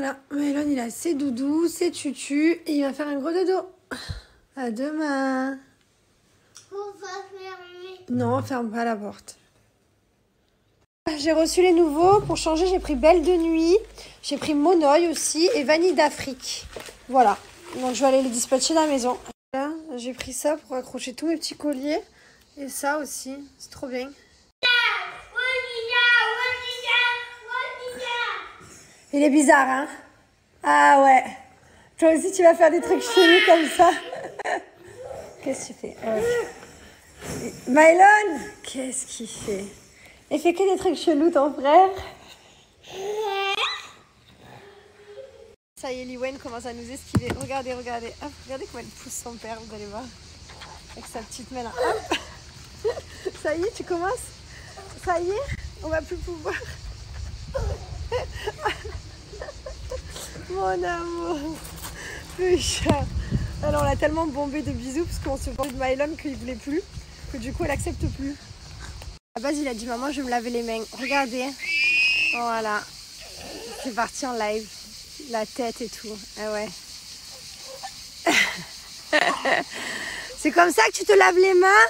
Voilà, Mylon il a ses doudous, ses tutus et il va faire un gros dodo. À demain. On va fermer. Non, ferme pas la porte. J'ai reçu les nouveaux. Pour changer, j'ai pris Belle de Nuit. J'ai pris Monoï aussi et Vanille d'Afrique. Voilà. Donc je vais aller les dispatcher à la maison. Là, j'ai pris ça pour accrocher tous mes petits colliers. Et ça aussi. C'est trop bien. Il est bizarre, hein? Ah ouais. Toi aussi, tu vas faire des trucs chelous comme ça. Qu'est-ce que tu fais? Mylon, qu'est-ce qu'il fait? Il fait que des trucs chelous, ton frère. Ça y est, Liwen commence à nous esquiver. Regardez, regardez. Hop, regardez comment elle pousse son père, vous allez voir. Avec sa petite main là. Hop. Ça y est, tu commences? Ça y est, on va plus pouvoir. Mon amour. Putain. Alors, on l'a tellement bombé de bisous parce qu'on se parlait de Mylon qu'il voulait plus. Que du coup, elle accepte plus. À la base, il a dit maman, je vais me laver les mains. Regardez. Voilà. C'est parti en live. La tête et tout. Ah ouais. C'est comme ça que tu te laves les mains?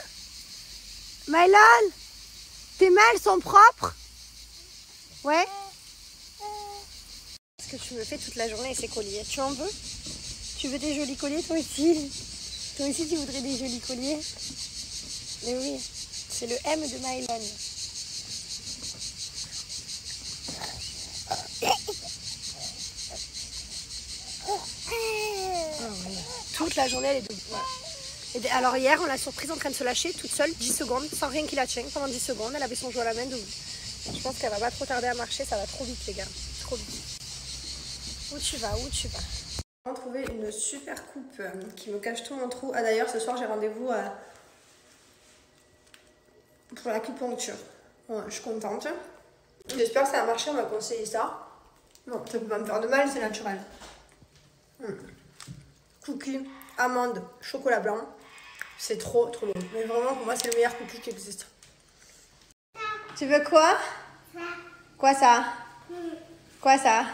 Mylon, tes mains, elles sont propres? Ouais. Ce que tu me fais toute la journée, ces colliers. Tu en veux? Tu veux des jolis colliers, toi aussi? Toi aussi, tu voudrais des jolis colliers? Mais oui, c'est le M de Mylon. Toute la journée, elle est debout. Ouais. Alors hier, on l'a surprise en train de se lâcher toute seule, 10 secondes, sans rien qui la tienne. Pendant 10 secondes, elle avait son jouet à la main debout. Je pense qu'elle va pas trop tarder à marcher, ça va trop vite les gars. Trop vite. Où tu vas? Où tu vas? J'ai trouvé une super coupe qui me cache tout mon trou. Ah d'ailleurs, ce soir, j'ai rendez-vous pour l'acupuncture. Ouais, je suis contente. J'espère que ça va marcher, on m'a conseillé ça. Non, ça peut pas me faire de mal, c'est naturel. Cookies, amandes, chocolat blanc. C'est trop trop bon. Mais vraiment, pour moi, c'est le meilleur cookie qui existe. Tu veux quoi? Ça. Quoi ça? Quoi ça?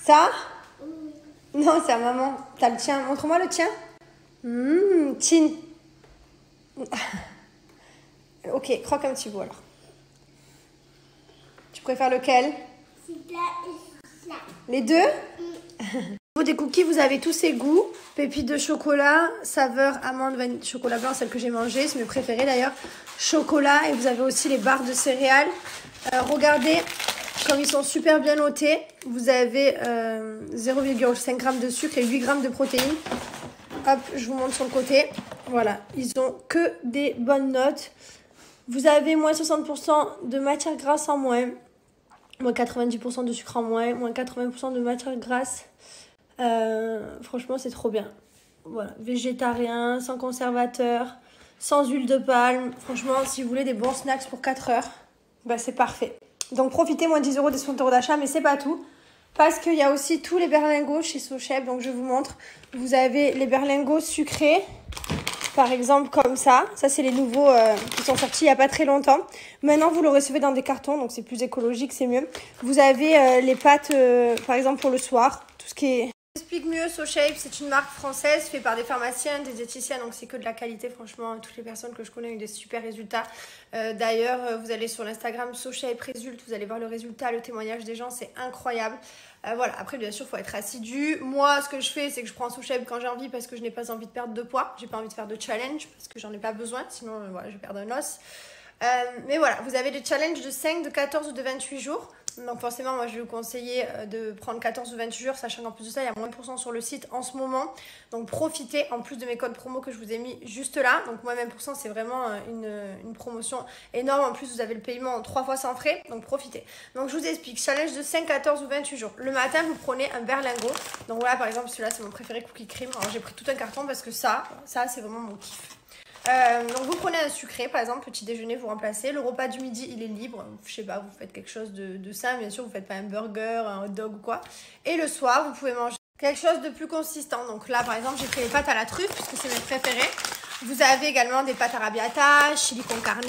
Ça? Non, c'est à maman. T'as le tien. Montre-moi le tien. Tine. Ok, croque un petit bout alors. Tu préfères lequel? Les deux? Au niveau des cookies, vous avez tous ces goûts. Pépites de chocolat, saveur amande, vanille, chocolat blanc, celle que j'ai mangée, c'est mes préférés d'ailleurs. Chocolat, et vous avez aussi les barres de céréales. Regardez comme ils sont super bien notés. Vous avez 0,5 g de sucre et 8 g de protéines. Hop, je vous montre sur le côté. Voilà, ils ont que des bonnes notes. Vous avez moins 60% de matière grasse en moins. Moins 90% de sucre en moins. Moins 80% de matière grasse. Franchement, c'est trop bien. Voilà, végétarien, sans conservateur, sans huile de palme. Franchement, si vous voulez des bons snacks pour 4 heures, bah c'est parfait. Donc profitez, moins 10 € des 60 € d'achat, mais c'est pas tout. Parce qu'il y a aussi tous les berlingots chez Socheb, donc je vous montre. Vous avez les berlingots sucrés, par exemple comme ça. Ça, c'est les nouveaux qui sont sortis il n'y a pas très longtemps. Maintenant, vous le recevez dans des cartons, donc c'est plus écologique, c'est mieux. Vous avez les pâtes, par exemple, pour le soir. Tout ce qui est... J'explique mieux, SoShape, c'est une marque française faite par des pharmaciens, des diététiciens, donc c'est que de la qualité. Franchement, toutes les personnes que je connais ont eu des super résultats. D'ailleurs, vous allez sur l'Instagram SoShape Résulte, vous allez voir le résultat, le témoignage des gens, c'est incroyable. Voilà, après bien sûr, il faut être assidu. Moi, ce que je fais, c'est que je prends SoShape quand j'ai envie parce que je n'ai pas envie de perdre de poids. J'ai pas envie de faire de challenge parce que j'en ai pas besoin, sinon voilà, je vais perdre un os. Mais voilà, vous avez des challenges de 5, de 14 ou de 28 jours. Donc forcément, moi je vais vous conseiller de prendre 14 ou 28 jours, sachant qu'en plus de ça, il y a moins de % sur le site en ce moment. Donc profitez, en plus de mes codes promo que je vous ai mis juste là. Donc moins 20%, c'est vraiment une promotion énorme. En plus, vous avez le paiement 3 fois sans frais, donc profitez. Donc je vous explique, challenge de 5, 14 ou 28 jours. Le matin, vous prenez un berlingot. Donc voilà, par exemple, celui-là, c'est mon préféré cookie cream. Alors j'ai pris tout un carton parce que ça c'est vraiment mon kiff. Donc vous prenez un sucré, par exemple, petit déjeuner, vous remplacez. Le repas du midi, il est libre. Je sais pas, vous faites quelque chose de sain, bien sûr, vous faites pas un burger, un hot dog ou quoi. Et le soir, vous pouvez manger quelque chose de plus consistant. Donc là, par exemple, j'ai pris les pâtes à la truffe, puisque c'est mes préférés. Vous avez également des pâtes arrabbiata, chili con carne,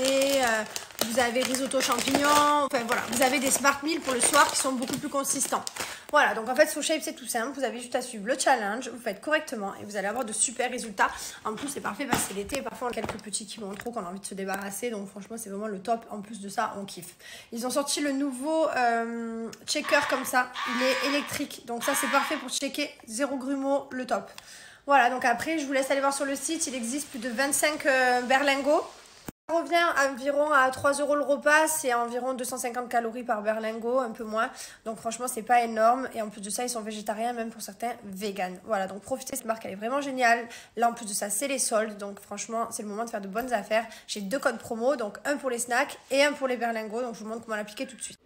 Vous avez risotto champignons. Enfin voilà, vous avez des smart meals pour le soir qui sont beaucoup plus consistants. Voilà, donc en fait, SoShape, c'est tout simple. Vous avez juste à suivre le challenge. Vous faites correctement et vous allez avoir de super résultats. En plus, c'est parfait parce que c'est l'été. Parfois, on a quelques petits qui vont trop qu'on a envie de se débarrasser. Donc franchement, c'est vraiment le top. En plus de ça, on kiffe. Ils ont sorti le nouveau checker comme ça. Il est électrique. Donc ça, c'est parfait pour checker 0 grumeaux, le top. Voilà, donc après, je vous laisse aller voir sur le site. Il existe plus de 25 berlingots. Ça revient environ à 3 € le repas, c'est environ 250 calories par berlingot, un peu moins. Donc franchement, c'est pas énorme. Et en plus de ça, ils sont végétariens, même pour certains véganes. Voilà, donc profitez, cette marque, elle est vraiment géniale. Là, en plus de ça, c'est les soldes. Donc franchement, c'est le moment de faire de bonnes affaires. J'ai 2 codes promo, donc un pour les snacks et un pour les berlingots. Donc je vous montre comment l'appliquer tout de suite.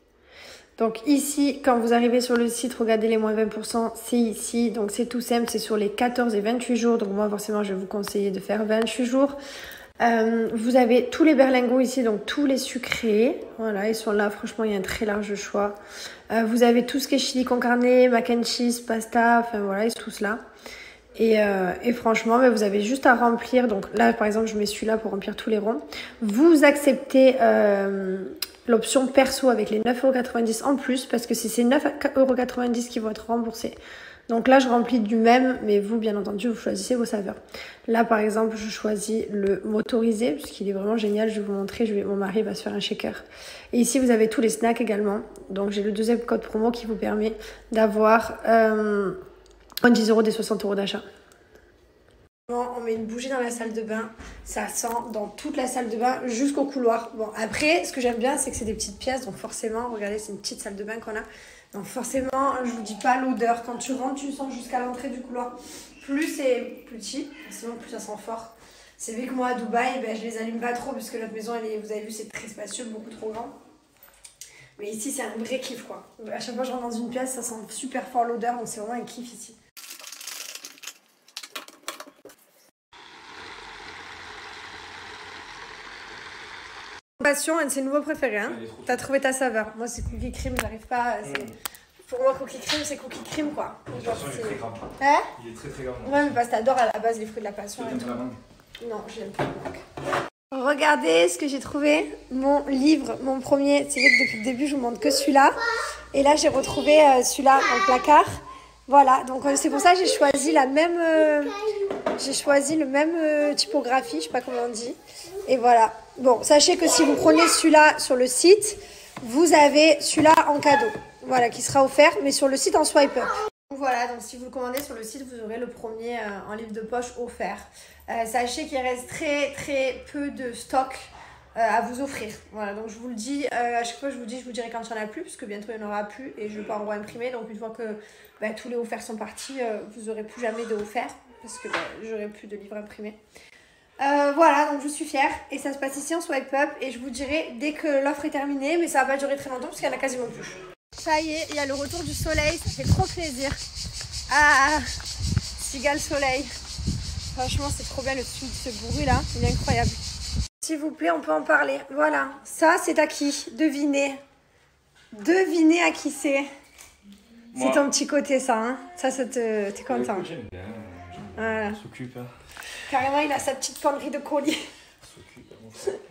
Donc ici, quand vous arrivez sur le site, regardez les moins 20%, c'est ici. Donc c'est tout simple, c'est sur les 14 et 28 jours. Donc moi, forcément, je vais vous conseiller de faire 28 jours. Vous avez tous les berlingots ici, donc tous les sucrés. Voilà, ils sont là. Franchement, il y a un très large choix. Vous avez tout ce qui est chili con carne, mac and cheese, pasta. Enfin voilà, ils sont tous là. Et franchement, vous avez juste à remplir. Donc là, par exemple, je mets celui-là pour remplir tous les ronds. Vous acceptez l'option perso avec les 9,90 € en plus parce que c'est ces 9,90 € qui vont être remboursés. Donc là, je remplis du même, mais vous, bien entendu, vous choisissez vos saveurs. Là, par exemple, je choisis le motorisé, puisqu'il est vraiment génial. Je vais vous montrer, mon mari va se faire un shaker. Et ici, vous avez tous les snacks également. Donc, j'ai le deuxième code promo qui vous permet d'avoir 10 € des 60 € d'achat. On met une bougie dans la salle de bain, ça sent dans toute la salle de bain jusqu'au couloir. Bon, après, ce que j'aime bien, c'est que c'est des petites pièces, donc forcément, regardez, c'est une petite salle de bain qu'on a. Donc forcément, je vous dis pas l'odeur. Quand tu rentres, tu sens jusqu'à l'entrée du couloir. Plus c'est petit, sinon plus ça sent fort. C'est vrai que moi à Dubaï, je les allume pas trop parce que notre maison, vous avez vu, c'est très spacieux, beaucoup trop grand. Mais ici, c'est un vrai kiff quoi. À chaque fois que je rentre dans une pièce, ça sent super fort l'odeur, donc c'est vraiment un kiff ici. Un de ses nouveaux préférés, hein. T'as trouvé ta saveur. Moi, c'est cookie cream, j'arrive pas. Pour moi, cookie cream, c'est cookie cream, quoi. De toute façon, il est très gras. Hein? Il est très très gras. Ouais, mais parce que t'adores à la base les fruits de la passion. Tu aimes la mangue? Non, j'aime pas la mangue. Regardez ce que j'ai trouvé. Mon livre, mon premier. C'est vrai que depuis le début, je vous montre que celui-là. Et là, j'ai retrouvé celui-là dans le placard. Voilà, donc c'est pour ça que j'ai choisi la même. J'ai choisi le même typographie, je sais pas comment on dit. Et voilà. Bon, sachez que si vous prenez celui-là sur le site, vous avez celui-là en cadeau. Voilà, qui sera offert, mais sur le site en swipe up. Voilà, donc si vous le commandez sur le site, vous aurez le premier en livre de poche offert. Sachez qu'il reste très très peu de stock à vous offrir. Voilà, donc je vous le dis, à chaque fois je vous dirai quand il n'y en a plus, parce que bientôt il n'y en aura plus et je ne vais pas en imprimer. Donc une fois que tous les offerts sont partis, vous n'aurez plus jamais de offerts, parce que j'aurai plus de livres imprimés. Voilà, donc je suis fière et ça se passe ici en swipe up et je vous dirai dès que l'offre est terminée, mais ça va pas durer très longtemps parce qu'il y en a quasiment plus. Ça y est, il y a le retour du soleil, ça fait trop plaisir. Ah, cigale soleil. Franchement, c'est trop bien le sud, ce bruit là, il est incroyable. S'il vous plaît, on peut en parler. Voilà, ça c'est à qui? Devinez. Devinez à qui c'est. C'est ton petit côté ça, hein. Ça t'es content. J'aime bien. Voilà. S'occupe. Carrément, il a sa petite penderie de colis. S'occupe.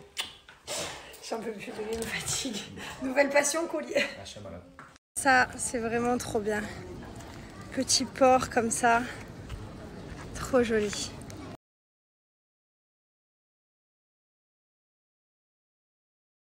J'en peux plus, il me fatigue. Nouvelle passion, colis. Ça, c'est vraiment trop bien. Petit port comme ça. Trop joli.